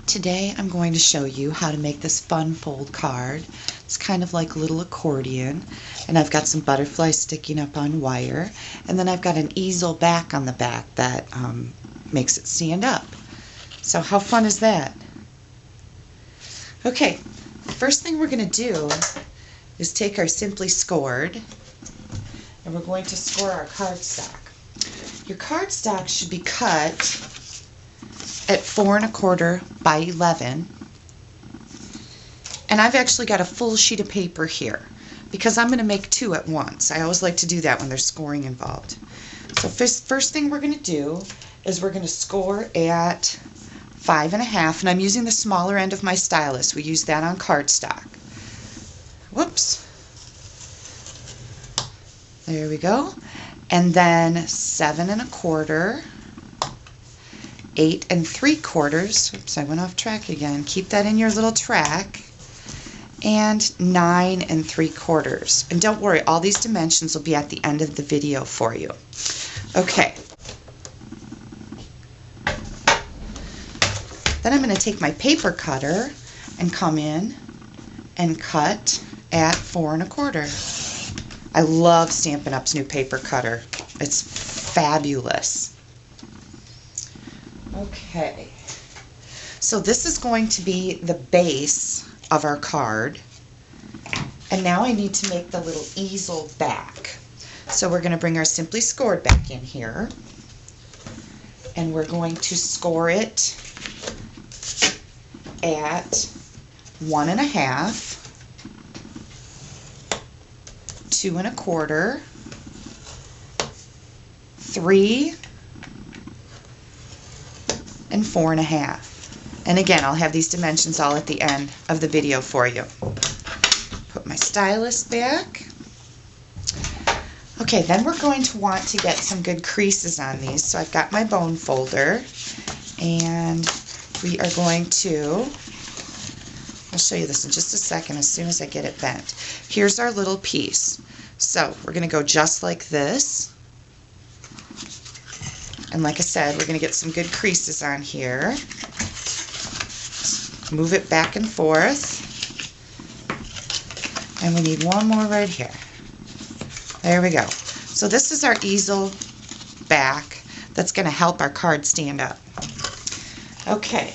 Today I'm going to show you how to make this fun fold card. It's kind of like a little accordion, and I've got some butterflies sticking up on wire, and then I've got an easel back on the back that makes it stand up. So how fun is that? Okay, the first thing we're going to do is take our Simply Scored, and we're going to score our cardstock. Your cardstock should be cut at 4 1/4 by 11, and I've actually got a full sheet of paper here because I'm going to make two at once. I always like to do that when there's scoring involved. So first thing we're going to do is we're going to score at 5 1/2, and I'm using the smaller end of my stylus. We use that on cardstock. Whoops. There we go. And then 7 1/4, 8 3/4. Oops, I went off track again. Keep that in your little track. And 9 3/4. And don't worry, all these dimensions will be at the end of the video for you. Okay. Then I'm going to take my paper cutter and come in and cut at 4 1/4. I love Stampin' Up's new paper cutter. It's fabulous. Okay, so this is going to be the base of our card, and now I need to make the little easel back. So we're going to bring our Simply Scored back in here, and we're going to score it at 1 1/2, 2 1/4, 3, and 4 1/2. And again, I'll have these dimensions all at the end of the video for you. Put my stylus back. Okay, then we're going to want to get some good creases on these. So I've got my bone folder, and we are going to, I'll show you this in just a second as soon as I get it bent. Here's our little piece. So we're going to go just like this. And like I said, we're going to get some good creases on here. Move it back and forth. And we need one more right here. There we go. So this is our easel back that's going to help our card stand up. Okay,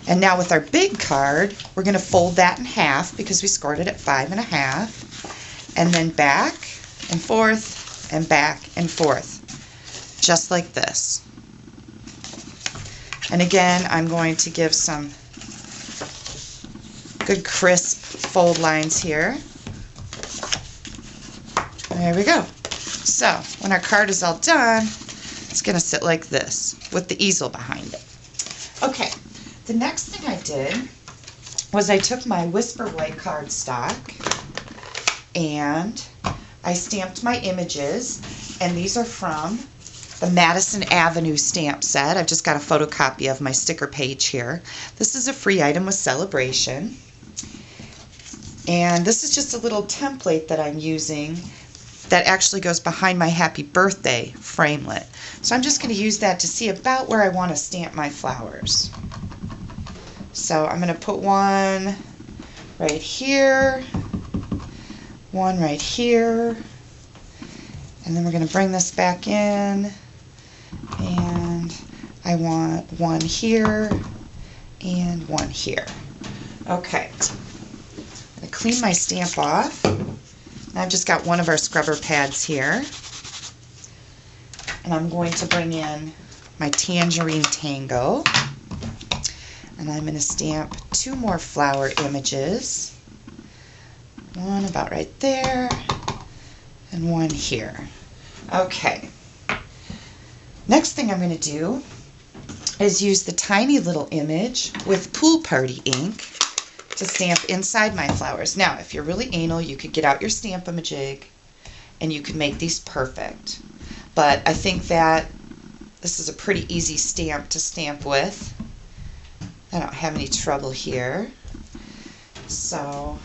and now with our big card, we're going to fold that in half because we scored it at 5 1/2. And then back and forth and back and forth. Just like this. And again, I'm going to give some good crisp fold lines here. There we go. So when our card is all done, it's going to sit like this with the easel behind it. Okay, the next thing I did was I took my Whisper White cardstock and I stamped my images, and these are from the Madison Avenue stamp set. I've just got a photocopy of my sticker page here. This is a free item with Celebration. And this is just a little template that I'm using that actually goes behind my Happy Birthday framelit. So I'm just going to use that to see about where I want to stamp my flowers. So I'm going to put one right here, one right here, and then we're going to bring this back in, and I want one here and one here. Okay, I'm going to clean my stamp off. I've just got one of our scrubber pads here, and I'm going to bring in my Tangerine Tango, and I'm going to stamp two more flower images, one about right there and one here. Okay, next thing I'm going to do is use the tiny little image with Pool Party ink to stamp inside my flowers. Now, if you're really anal, you could get out your Stamp-A-Majig and you could make these perfect. But I think that this is a pretty easy stamp to stamp with. I don't have any trouble here. So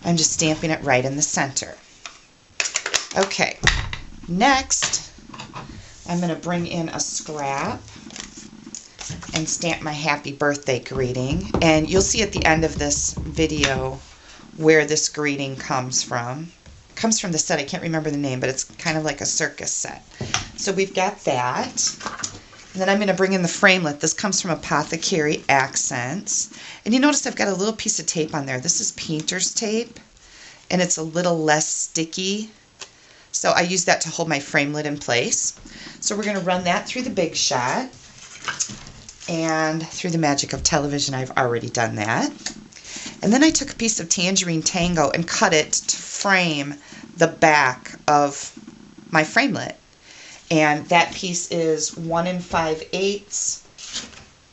I'm just stamping it right in the center. Okay, next I'm going to bring in a scrap and stamp my happy birthday greeting. And you'll see at the end of this video where this greeting comes from. It comes from the set, I can't remember the name, but it's kind of like a circus set. So we've got that. And then I'm going to bring in the framelit. This comes from Apothecary Accents. And you notice I've got a little piece of tape on there. This is painter's tape, and it's a little less sticky. So I use that to hold my framelit in place. So we're going to run that through the Big Shot. And through the magic of television, I've already done that. And then I took a piece of Tangerine Tango and cut it to frame the back of my framelit. And that piece is 1 5/8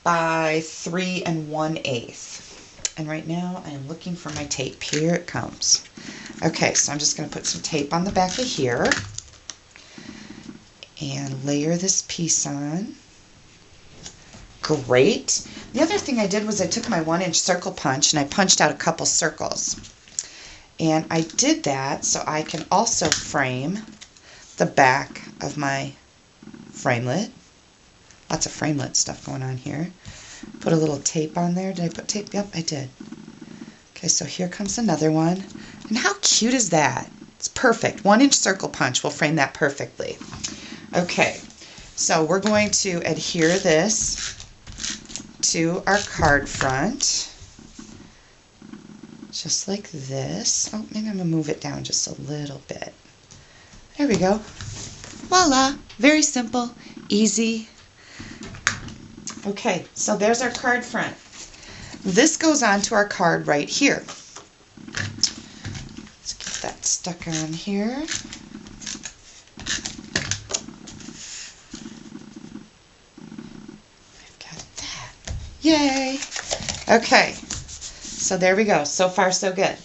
by 3 1/8. And right now I am looking for my tape. Here it comes. Okay, so I'm just going to put some tape on the back of here and layer this piece on. Great. The other thing I did was I took my 1-inch circle punch and I punched out a couple circles. And I did that so I can also frame the back of my framelit. Lots of framelit stuff going on here. Put a little tape on there. Did I put tape? Yep, I did. Okay, so here comes another one. And how cute is that? It's perfect. 1-inch circle punch will frame that perfectly. Okay, so we're going to adhere this to our card front, just like this. Oh, maybe I'm going to move it down just a little bit. There we go. Voila! Very simple, easy. Okay, so there's our card front. This goes onto our card right here. Let's get that stuck on here. I've got that. Yay! Okay, so there we go. So far, so good.